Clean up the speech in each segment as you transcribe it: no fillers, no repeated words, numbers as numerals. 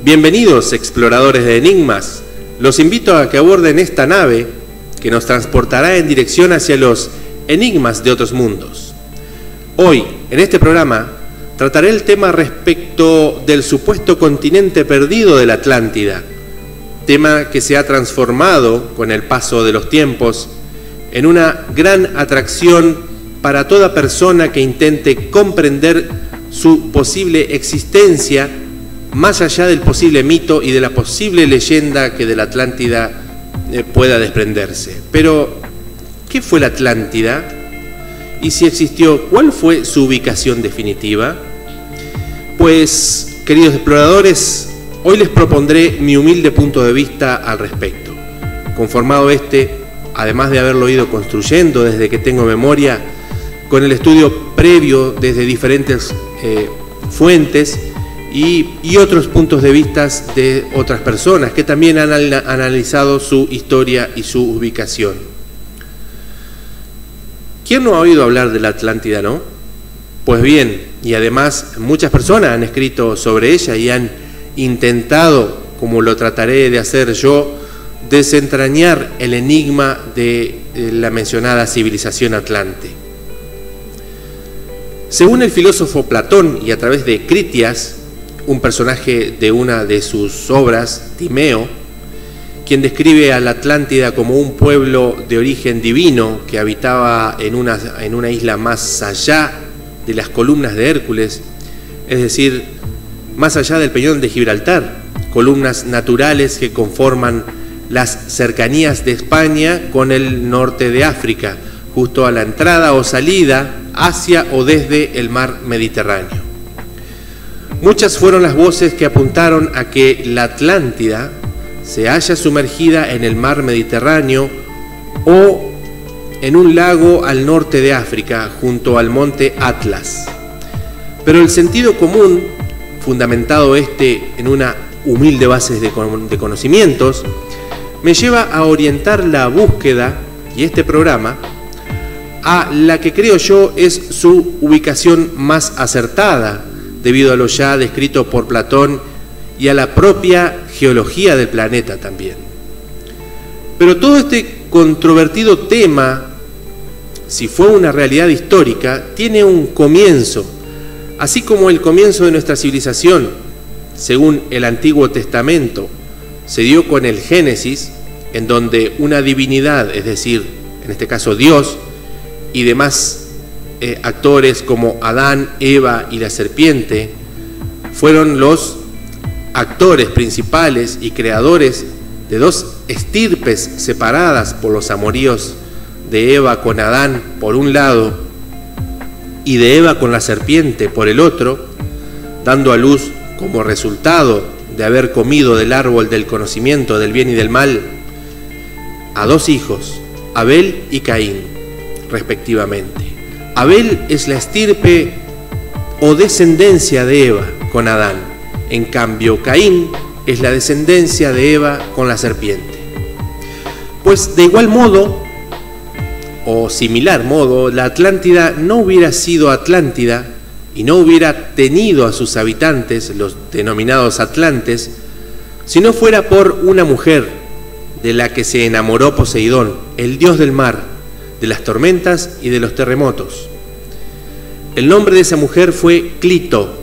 Bienvenidos, exploradores de enigmas. Los invito a que aborden esta nave que nos transportará en dirección hacia los enigmas de otros mundos. Hoy, en este programa, trataré el tema respecto del supuesto continente perdido de la Atlántida, tema que se ha transformado con el paso de los tiempos en una gran atracción para toda persona que intente comprender su posible existencia más allá del posible mito y de la posible leyenda que de la Atlántida pueda desprenderse. Pero, ¿qué fue la Atlántida? Y si existió, ¿cuál fue su ubicación definitiva? Pues, queridos exploradores, hoy les propondré mi humilde punto de vista al respecto. Conformado además de haberlo ido construyendo desde que tengo memoria, con el estudio previo desde diferentes fuentes y otros puntos de vista de otras personas que también han analizado su historia y su ubicación. ¿Quién no ha oído hablar de la Atlántida, no? Pues bien, y además muchas personas han escrito sobre ella y han intentado, como lo trataré de hacer yo, desentrañar el enigma de la mencionada civilización atlante. Según el filósofo Platón y a través de Critias, un personaje de una de sus obras, Timeo, quien describe a la Atlántida como un pueblo de origen divino que habitaba en una isla más allá de las columnas de Hércules, es decir, más allá del peñón de Gibraltar, columnas naturales que conforman las cercanías de España con el norte de África, justo a la entrada o salida hacia o desde el mar Mediterráneo. Muchas fueron las voces que apuntaron a que la Atlántida se halla sumergida en el mar Mediterráneo o en un lago al norte de África, junto al monte Atlas. Pero el sentido común, fundamentado en una humilde base de conocimientos, me lleva a orientar la búsqueda y este programa a la que creo yo es su ubicación más acertada, debido a lo ya descrito por Platón y a la propia geología del planeta también. Pero todo este controvertido tema, si fue una realidad histórica, tiene un comienzo, así como el comienzo de nuestra civilización, según el Antiguo Testamento, se dio con el Génesis, en donde una divinidad, es decir, en este caso Dios, y demás actores como Adán, Eva y la serpiente, fueron los actores principales y creadores de dos estirpes separadas por los amoríos de Eva con Adán por un lado y de Eva con la serpiente por el otro, dando a luz como resultado de haber comido del árbol del conocimiento del bien y del mal a dos hijos, Abel y Caín, respectivamente. Abel es la estirpe o descendencia de Eva con Adán. En cambio, Caín es la descendencia de Eva con la serpiente. Pues de igual modo, o similar modo, la Atlántida no hubiera sido Atlántida y no hubiera tenido a sus habitantes, los denominados atlantes, si no fuera por una mujer de la que se enamoró Poseidón, el dios del mar, de las tormentas y de los terremotos. El nombre de esa mujer fue Clito,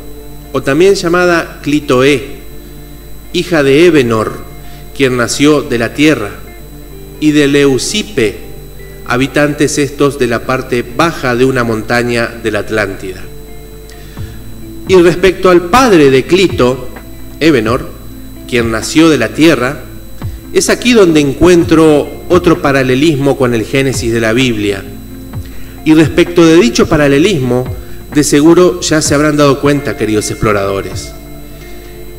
o también llamada Clitoé, hija de Evenor, quien nació de la tierra, y de Leucipe, habitantes estos de la parte baja de una montaña de la Atlántida. Y respecto al padre de Clito, Evenor, quien nació de la tierra, es aquí donde encuentro otro paralelismo con el Génesis de la Biblia. Y respecto de dicho paralelismo, de seguro ya se habrán dado cuenta, queridos exploradores.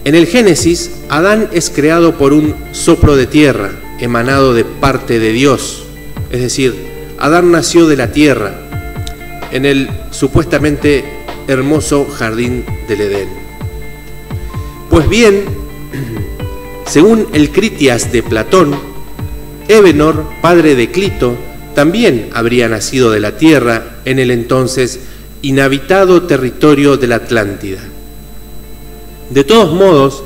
En el Génesis, Adán es creado por un soplo de tierra, emanado de parte de Dios. Es decir, Adán nació de la tierra, en el supuestamente hermoso jardín del Edén. Pues bien, según el Critias de Platón, Evenor, padre de Clito, también habría nacido de la tierra en el entonces inhabitado territorio de la Atlántida. De todos modos,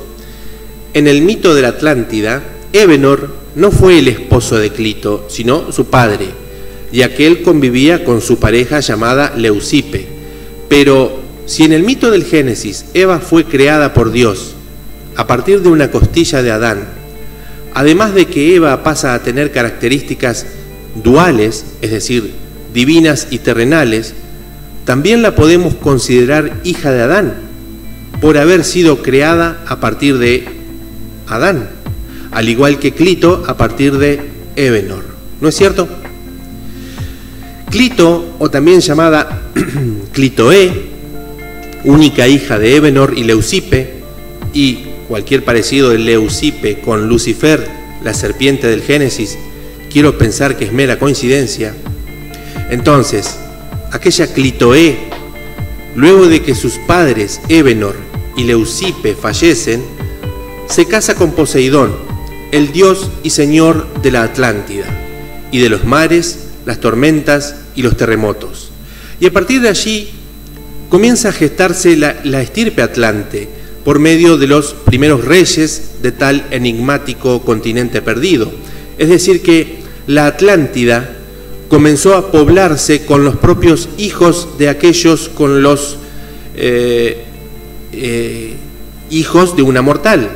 En el mito de la Atlántida, Évenor no fue el esposo de Clito, sino su padre, ya que él convivía con su pareja llamada Leucipe. Pero si en el mito del Génesis Eva fue creada por Dios a partir de una costilla de Adán, además de que Eva pasa a tener características duales, es decir, divinas y terrenales, también la podemos considerar hija de Adán, por haber sido creada a partir de Adán, al igual que Clito a partir de Évenor. ¿No es cierto? Clito, o también llamada Clitoé, única hija de Évenor y Leucipe, y cualquier parecido de Leucipe con Lucifer, la serpiente del Génesis, quiero pensar que es mera coincidencia. Entonces, aquella Clitoé, luego de que sus padres Évenor y Leucipe fallecen, se casa con Poseidón, el dios y señor de la Atlántida, y de los mares, las tormentas y los terremotos. Y a partir de allí comienza a gestarse la estirpe atlante, por medio de los primeros reyes de tal enigmático continente perdido. Es decir, que la Atlántida comenzó a poblarse con los propios hijos de aquellos con los hijos de una mortal,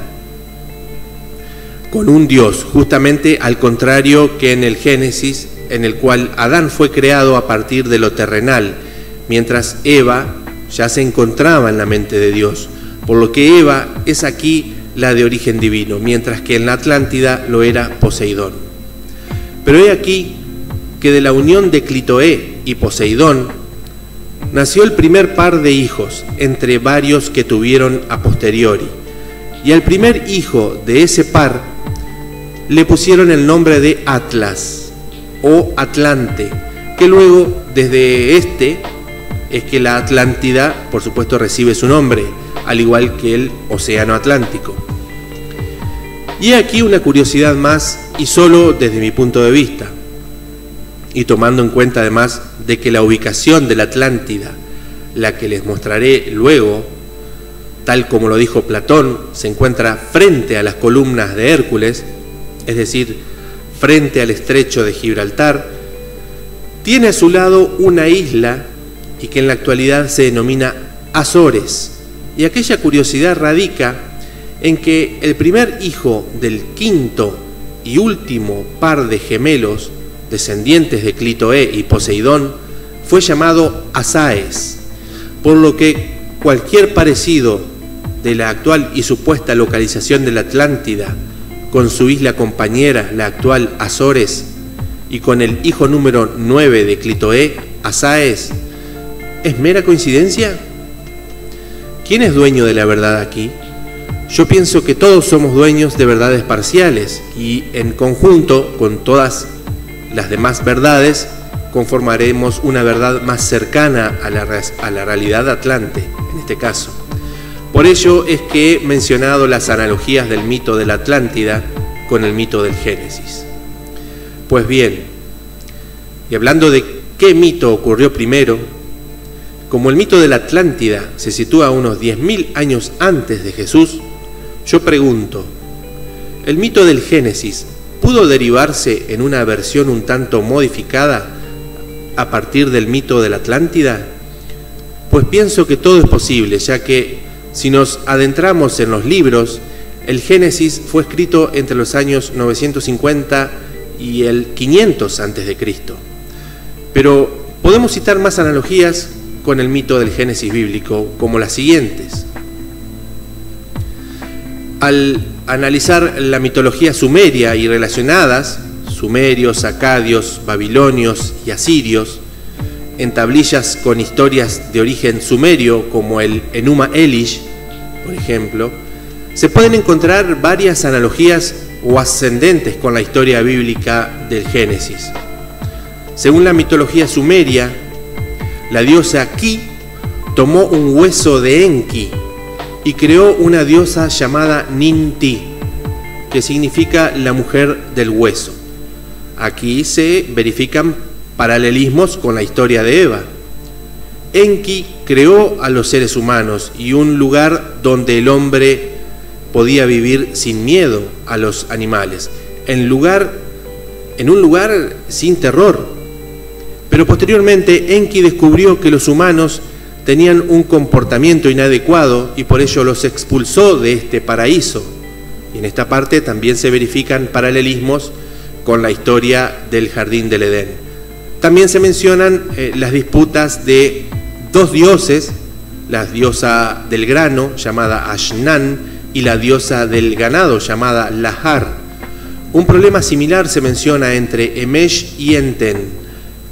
con un dios, justamente al contrario que en el Génesis, en el cual Adán fue creado a partir de lo terrenal, mientras Eva ya se encontraba en la mente de Dios, por lo que Eva es aquí la de origen divino, mientras que en la Atlántida lo era Poseidón. Pero he aquí que de la unión de Clitoé y Poseidón nació el primer par de hijos, entre varios que tuvieron a posteriori, y al primer hijo de ese par le pusieron el nombre de Atlas o Atlante, que luego desde este es que la Atlántida, por supuesto, recibe su nombre, al igual que el Océano Atlántico. Y aquí una curiosidad más, y solo desde mi punto de vista, y tomando en cuenta además de que la ubicación de la Atlántida, la que les mostraré luego, tal como lo dijo Platón, se encuentra frente a las columnas de Hércules, es decir, frente al estrecho de Gibraltar, tiene a su lado una isla y que en la actualidad se denomina Azores. Y aquella curiosidad radica en que el primer hijo del quinto y último par de gemelos, descendientes de Clitoé y Poseidón, fue llamado Asaes, por lo que cualquier parecido de la actual y supuesta localización de la Atlántida con su isla compañera, la actual Azores, y con el hijo número 9 de Clitoé, Asaes, ¿es mera coincidencia? ¿Quién es dueño de la verdad aquí? Yo pienso que todos somos dueños de verdades parciales y en conjunto con todas las demás verdades conformaremos una verdad más cercana a la realidad atlante, en este caso. Por ello es que he mencionado las analogías del mito de la Atlántida con el mito del Génesis. Pues bien, y hablando de qué mito ocurrió primero, como el mito de la Atlántida se sitúa unos 10.000 años antes de Jesús, yo pregunto, ¿el mito del Génesis pudo derivarse en una versión un tanto modificada a partir del mito de la Atlántida? Pues pienso que todo es posible, ya que si nos adentramos en los libros, el Génesis fue escrito entre los años 950 y el 500 a.C. Pero podemos citar más analogías con el mito del Génesis bíblico, como las siguientes. Al analizar la mitología sumeria y relacionadas, sumerios, acadios, babilonios y asirios, en tablillas con historias de origen sumerio, como el Enuma Elish, por ejemplo, se pueden encontrar varias analogías o ascendentes con la historia bíblica del Génesis. Según la mitología sumeria, la diosa Ki tomó un hueso de Enki y creó una diosa llamada Ninti, que significa la mujer del hueso. Aquí se verifican paralelismos con la historia de Eva. Enki creó a los seres humanos y un lugar donde el hombre podía vivir sin miedo a los animales, en un lugar sin terror. Pero posteriormente Enki descubrió que los humanos tenían un comportamiento inadecuado y por ello los expulsó de este paraíso. Y en esta parte también se verifican paralelismos con la historia del Jardín del Edén. También se mencionan las disputas de dos dioses, la diosa del grano llamada Ashnan y la diosa del ganado llamada Lahar. Un problema similar se menciona entre Emesh y Enten,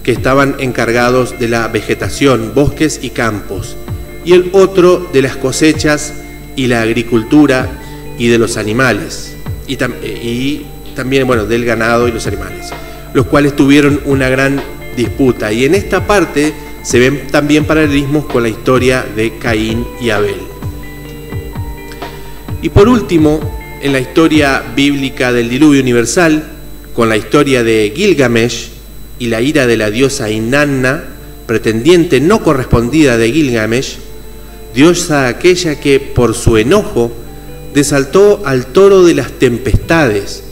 que estaban encargados de la vegetación, bosques y campos, y el otro de las cosechas y la agricultura y de los animales, y también del ganado y los animales, los cuales tuvieron una gran disputa. Y en esta parte se ven también paralelismos con la historia de Caín y Abel. Y por último, en la historia bíblica del diluvio universal, con la historia de Gilgamesh y la ira de la diosa Inanna, pretendiente no correspondida de Gilgamesh, diosa aquella que por su enojo desaltó al toro de las tempestades,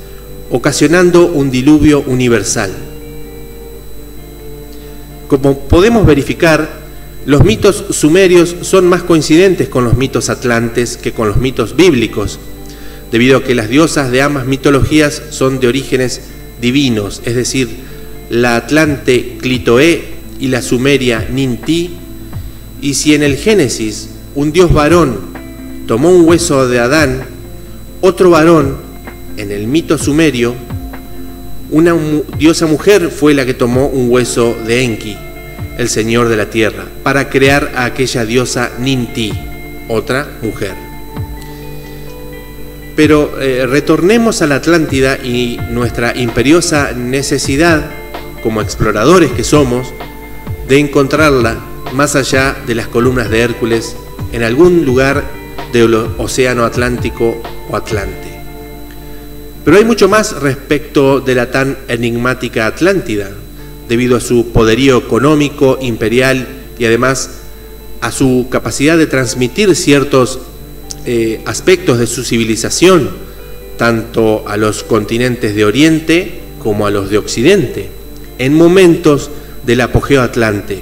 ocasionando un diluvio universal. Como podemos verificar, los mitos sumerios son más coincidentes con los mitos atlantes que con los mitos bíblicos, debido a que las diosas de ambas mitologías son de orígenes divinos, es decir, la atlante Clitoé y la sumeria Ninti. Y si en el Génesis un dios varón tomó un hueso de Adán, otro varón, en el mito sumerio, una diosa mujer fue la que tomó un hueso de Enki, el señor de la tierra, para crear a aquella diosa Ninti, otra mujer. Pero retornemos a la Atlántida y nuestra imperiosa necesidad, como exploradores que somos, de encontrarla más allá de las columnas de Hércules, en algún lugar del océano Atlántico o Atlante. Pero hay mucho más respecto de la tan enigmática Atlántida, debido a su poderío económico, imperial y además a su capacidad de transmitir ciertos aspectos de su civilización, tanto a los continentes de Oriente como a los de Occidente, en momentos del apogeo atlante.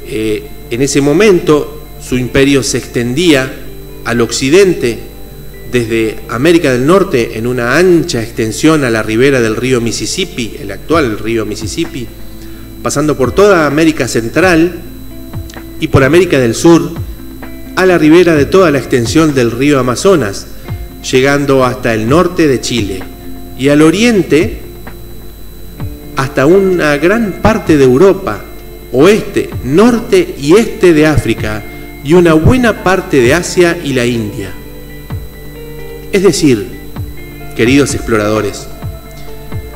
En ese momento su imperio se extendía al occidente, desde América del Norte en una ancha extensión a la ribera del río Mississippi, el actual río Mississippi, pasando por toda América Central y por América del Sur, a la ribera de toda la extensión del río Amazonas, llegando hasta el norte de Chile, y al oriente hasta una gran parte de Europa, oeste, norte y este de África, y una buena parte de Asia y la India. Es decir, queridos exploradores,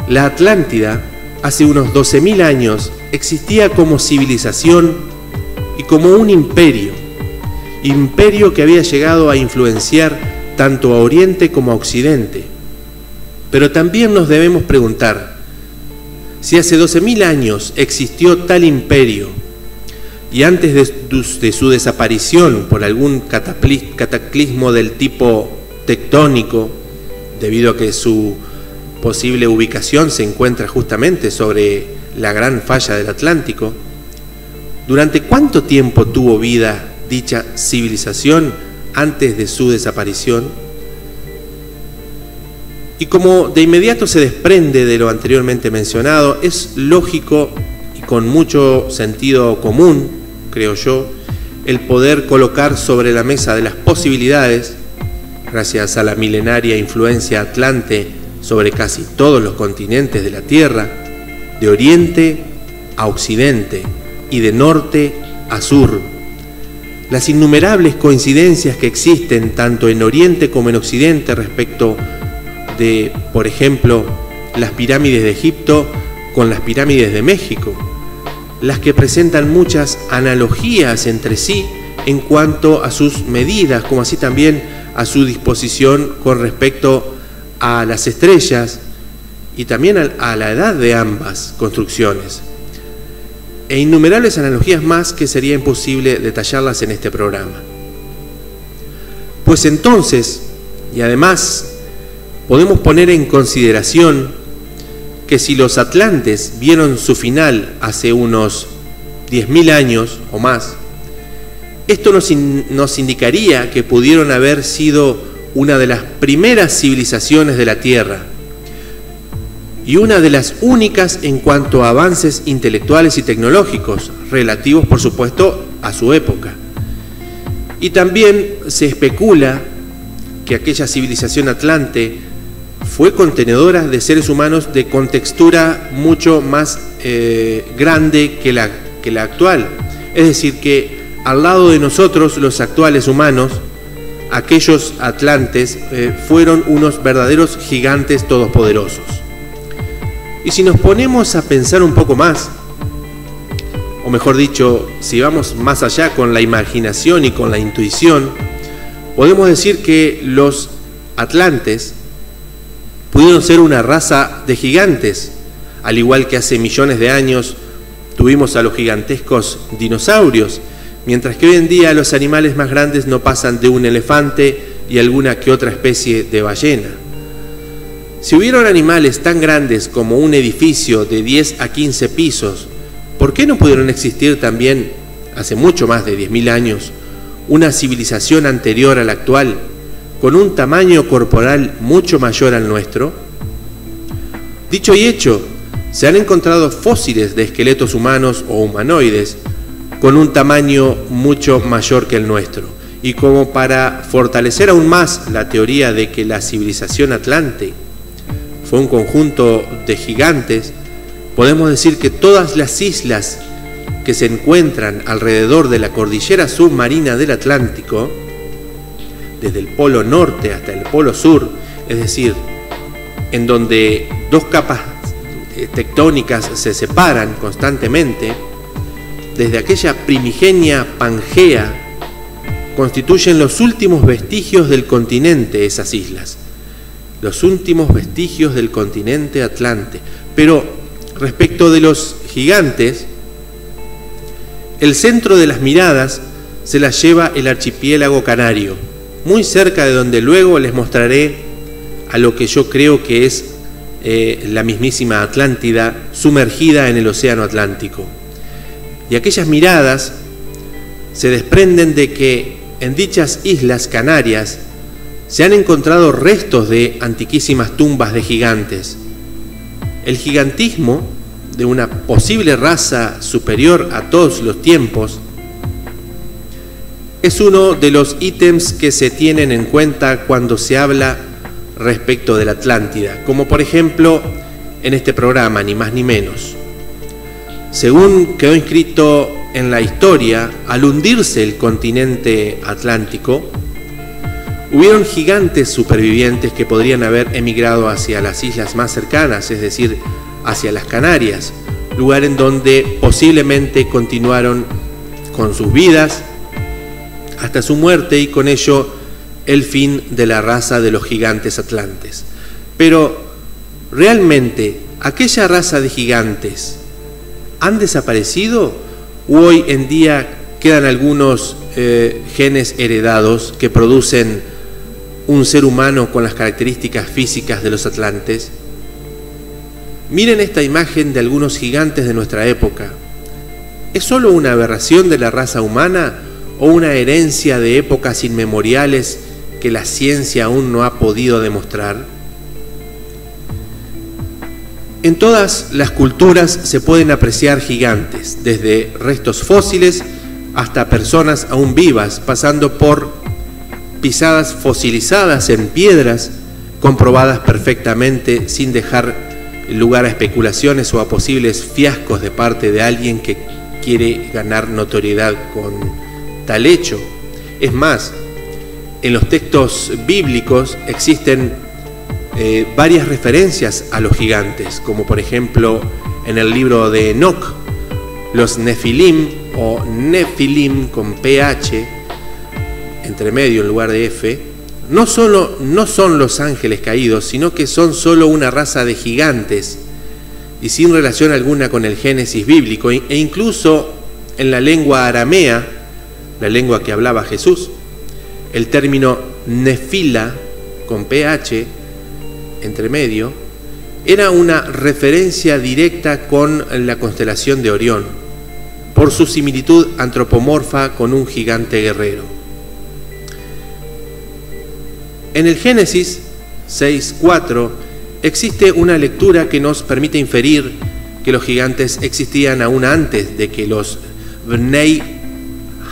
la Atlántida hace unos 12.000 años existía como civilización y como un imperio que había llegado a influenciar tanto a Oriente como a Occidente. Pero también nos debemos preguntar, si hace 12.000 años existió tal imperio y antes de su desaparición por algún cataclismo del tipo tectónico, debido a que su posible ubicación se encuentra justamente sobre la gran falla del Atlántico, ¿durante cuánto tiempo tuvo vida dicha civilización antes de su desaparición? Y como de inmediato se desprende de lo anteriormente mencionado, es lógico y con mucho sentido común, creo yo, el poder colocar sobre la mesa de las posibilidades, gracias a la milenaria influencia atlante sobre casi todos los continentes de la Tierra, de oriente a occidente y de norte a sur, las innumerables coincidencias que existen tanto en Oriente como en Occidente respecto de, por ejemplo, las pirámides de Egipto con las pirámides de México, las que presentan muchas analogías entre sí en cuanto a sus medidas, como así también a su disposición con respecto a las estrellas y también a la edad de ambas construcciones, e innumerables analogías más que sería imposible detallarlas en este programa. Pues entonces, Y además, podemos poner en consideración que si los atlantes vieron su final hace unos 10.000 años o más, esto nos indicaría que pudieron haber sido una de las primeras civilizaciones de la Tierra y una de las únicas en cuanto a avances intelectuales y tecnológicos, relativos por supuesto a su época. Y también se especula que aquella civilización atlante fue contenedora de seres humanos de contextura mucho más grande que la actual. Es decir, que al lado de nosotros, los actuales humanos, aquellos atlantes fueron unos verdaderos gigantes todopoderosos. Y si nos ponemos a pensar un poco más, o mejor dicho, si vamos más allá con la imaginación y con la intuición, podemos decir que los atlantes pudieron ser una raza de gigantes, al igual que hace millones de años tuvimos a los gigantescos dinosaurios, mientras que hoy en día los animales más grandes no pasan de un elefante y alguna que otra especie de ballena. Si hubieron animales tan grandes como un edificio de 10 a 15 pisos, ¿por qué no pudieron existir también, hace mucho más de 10.000 años, una civilización anterior a la actual, con un tamaño corporal mucho mayor al nuestro? Dicho y hecho, se han encontrado fósiles de esqueletos humanos o humanoides con un tamaño mucho mayor que el nuestro. Y como para fortalecer aún más la teoría de que la civilización atlante fue un conjunto de gigantes, podemos decir que todas las islas que se encuentran alrededor de la cordillera submarina del Atlántico, desde el polo norte hasta el polo sur, es decir, en donde dos capas tectónicas se separan constantemente, desde aquella primigenia Pangea, constituyen los últimos vestigios del continente esas islas, los últimos vestigios del continente Atlante. Pero respecto de los gigantes, el centro de las miradas se las lleva el archipiélago canario, muy cerca de donde luego les mostraré a lo que yo creo que es la mismísima Atlántida sumergida en el océano Atlántico. Y aquellas miradas se desprenden de que en dichas islas canarias se han encontrado restos de antiquísimas tumbas de gigantes. El gigantismo de una posible raza superior a todos los tiempos es uno de los ítems que se tienen en cuenta cuando se habla respecto de la Atlántida, como por ejemplo en este programa, ni más ni menos. Según quedó inscrito en la historia, al hundirse el continente atlántico, hubieron gigantes supervivientes que podrían haber emigrado hacia las islas más cercanas, es decir, hacia las Canarias, lugar en donde posiblemente continuaron con sus vidas hasta su muerte y con ello el fin de la raza de los gigantes atlantes. Pero, ¿realmente aquella raza de gigantes han desaparecido o hoy en día quedan algunos genes heredados que producen un ser humano con las características físicas de los atlantes? Miren esta imagen de algunos gigantes de nuestra época. ¿Es solo una aberración de la raza humana o una herencia de épocas inmemoriales que la ciencia aún no ha podido demostrar? En todas las culturas se pueden apreciar gigantes, desde restos fósiles hasta personas aún vivas, pasando por pisadas fosilizadas en piedras, comprobadas perfectamente sin dejar lugar a especulaciones o a posibles fiascos de parte de alguien que quiere ganar notoriedad con tal hecho. Es más, en los textos bíblicos existen varias referencias a los gigantes, como por ejemplo en el libro de Enoc, los Nefilim o Nefilim con PH entre medio en lugar de F, no son los ángeles caídos, sino que son solo una raza de gigantes y sin relación alguna con el Génesis bíblico, e incluso en la lengua aramea, la lengua que hablaba Jesús, el término nefila con PH entre medio, era una referencia directa con la constelación de Orión, por su similitud antropomorfa con un gigante guerrero. En el Génesis 6:4 existe una lectura que nos permite inferir que los gigantes existían aún antes de que los Bnei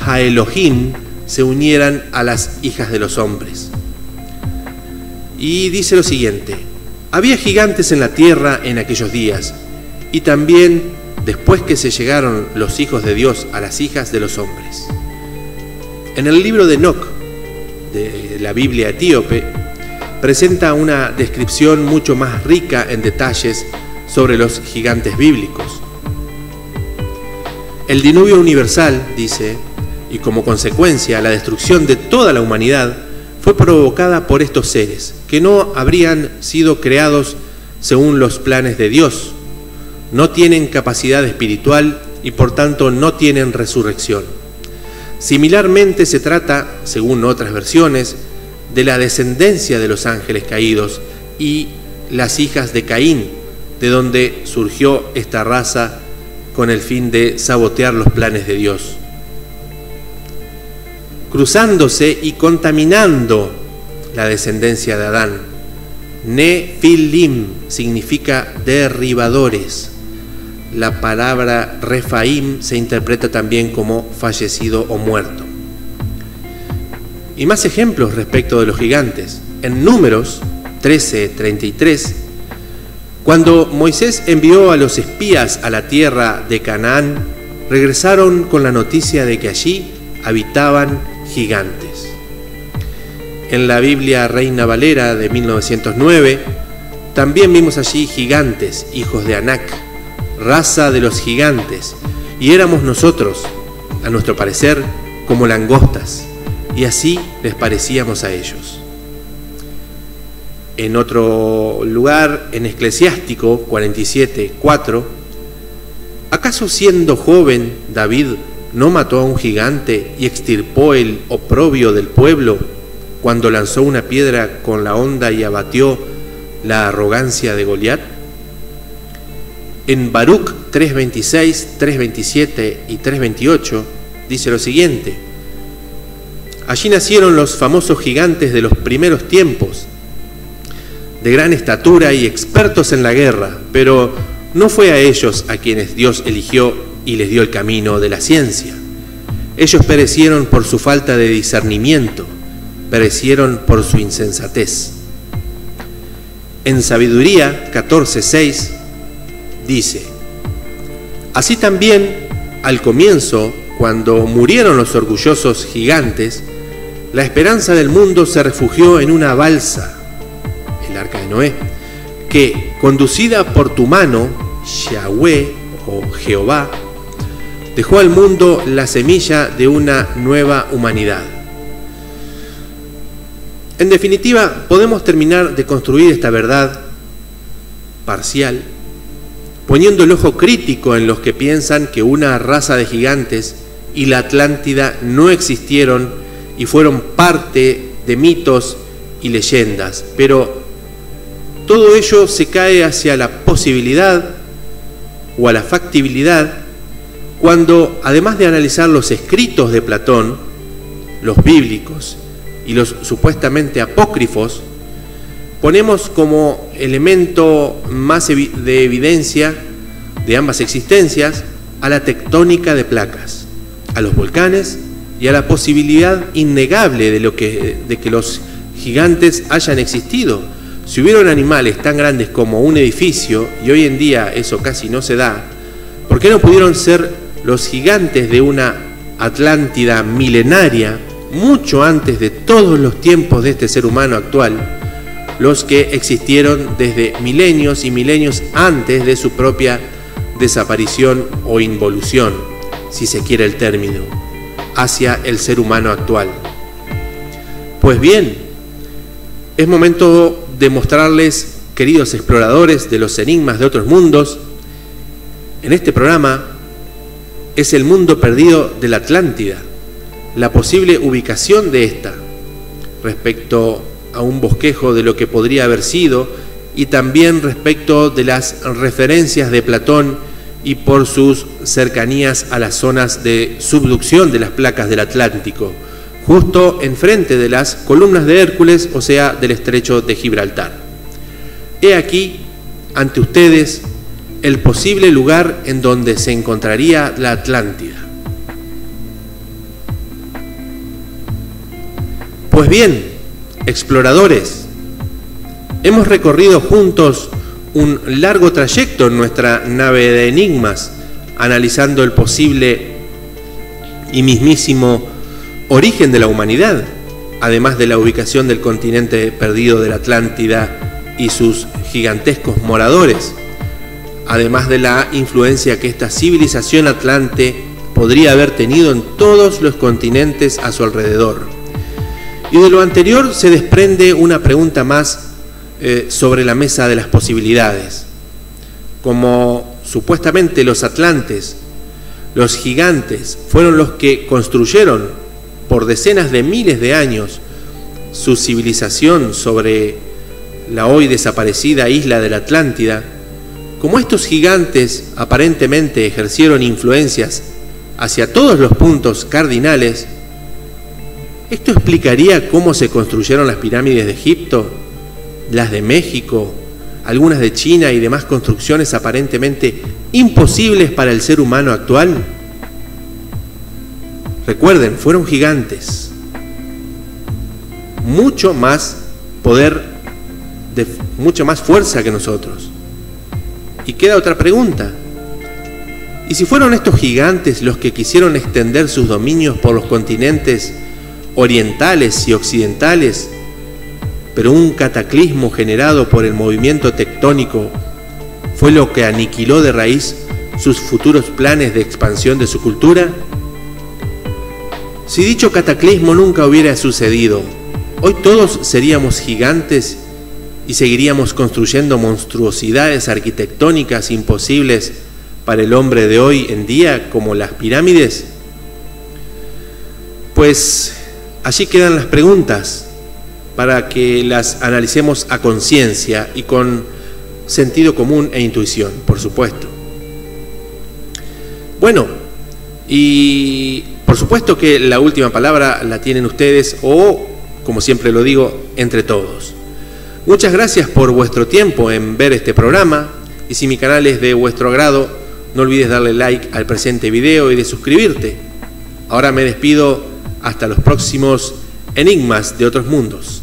Haelohim se unieran a las hijas de los hombres. Y dice lo siguiente: había gigantes en la tierra en aquellos días, y también después que se llegaron los hijos de Dios a las hijas de los hombres. En el libro de Enoc, de la Biblia etíope, presenta una descripción mucho más rica en detalles sobre los gigantes bíblicos. El diluvio universal, dice, y como consecuencia la destrucción de toda la humanidad, fue provocada por estos seres, que no habrían sido creados según los planes de Dios. No tienen capacidad espiritual y por tanto no tienen resurrección. Similarmente se trata, según otras versiones, de la descendencia de los ángeles caídos y las hijas de Caín, de donde surgió esta raza con el fin de sabotear los planes de Dios, cruzándose y contaminando la descendencia de Adán. Nefilim significa derribadores. La palabra Refaim se interpreta también como fallecido o muerto. Y más ejemplos respecto de los gigantes. En Números 13:33, cuando Moisés envió a los espías a la tierra de Canaán, regresaron con la noticia de que allí habitaban gigantes. En la Biblia Reina Valera de 1909, también vimos allí gigantes, hijos de Anac, raza de los gigantes, y éramos nosotros, a nuestro parecer, como langostas, y así les parecíamos a ellos. En otro lugar, en Eclesiástico 47:4, ¿acaso siendo joven David no mató a un gigante y extirpó el oprobio del pueblo cuando lanzó una piedra con la honda y abatió la arrogancia de Goliat? En Baruch 3:26, 3:27 y 3:28 dice lo siguiente: allí nacieron los famosos gigantes de los primeros tiempos, de gran estatura y expertos en la guerra, pero no fue a ellos a quienes Dios eligió y les dio el camino de la ciencia. Ellos perecieron por su falta de discernimiento, perecieron por su insensatez. En Sabiduría 14:6 dice: así también, al comienzo, cuando murieron los orgullosos gigantes, la esperanza del mundo se refugió en una balsa, el arca de Noé, que, conducida por tu mano, Yahweh o Jehová, dejó al mundo la semilla de una nueva humanidad. En definitiva, podemos terminar de construir esta verdad parcial poniendo el ojo crítico en los que piensan que una raza de gigantes y la Atlántida no existieron y fueron parte de mitos y leyendas, pero todo ello se cae hacia la posibilidad o a la factibilidad cuando, además de analizar los escritos de Platón, los bíblicos y los supuestamente apócrifos, ponemos como elemento más de evidencia de ambas existencias a la tectónica de placas, a los volcanes y a la posibilidad innegable de que los gigantes hayan existido. Si hubieron animales tan grandes como un edificio, y hoy en día eso casi no se da, ¿por qué no pudieron ser los gigantes de una Atlántida milenaria, mucho antes de todos los tiempos de este ser humano actual, los que existieron desde milenios y milenios antes de su propia desaparición o involución, si se quiere el término, hacia el ser humano actual? Pues bien, es momento de mostrarles, queridos exploradores de los enigmas de otros mundos, en este programa es el mundo perdido de la Atlántida, la posible ubicación de esta respecto a un bosquejo de lo que podría haber sido, y también respecto de las referencias de Platón y por sus cercanías a las zonas de subducción de las placas del Atlántico, justo enfrente de las columnas de Hércules, o sea, del estrecho de Gibraltar. He aquí, ante ustedes, el posible lugar en donde se encontraría la Atlántida. Pues bien, exploradores, hemos recorrido juntos un largo trayecto en nuestra nave de enigmas, analizando el posible y mismísimo origen de la humanidad, además de la ubicación del continente perdido de la Atlántida y sus gigantescos moradores, además de la influencia que esta civilización atlante podría haber tenido en todos los continentes a su alrededor. Y de lo anterior se desprende una pregunta más sobre la mesa de las posibilidades. Como supuestamente los atlantes, los gigantes, fueron los que construyeron por decenas de miles de años su civilización sobre la hoy desaparecida isla de la Atlántida, como estos gigantes aparentemente ejercieron influencias hacia todos los puntos cardinales, ¿esto explicaría cómo se construyeron las pirámides de Egipto, las de México, algunas de China y demás construcciones aparentemente imposibles para el ser humano actual? Recuerden, fueron gigantes, mucho más poder, mucha más fuerza que nosotros. Y queda otra pregunta: ¿y si fueron estos gigantes los que quisieron extender sus dominios por los continentes orientales y occidentales, pero un cataclismo generado por el movimiento tectónico fue lo que aniquiló de raíz sus futuros planes de expansión de su cultura? Si dicho cataclismo nunca hubiera sucedido, hoy todos seríamos gigantes y seguiríamos construyendo monstruosidades arquitectónicas imposibles para el hombre de hoy en día, como las pirámides. Pues allí quedan las preguntas para que las analicemos a conciencia y con sentido común e intuición, por supuesto. Bueno, y por supuesto que la última palabra la tienen ustedes, o, como siempre lo digo, entre todos. Muchas gracias por vuestro tiempo en ver este programa, y si mi canal es de vuestro agrado, no olvides darle like al presente video y de suscribirte. Ahora me despido hasta los próximos enigmas de otros mundos.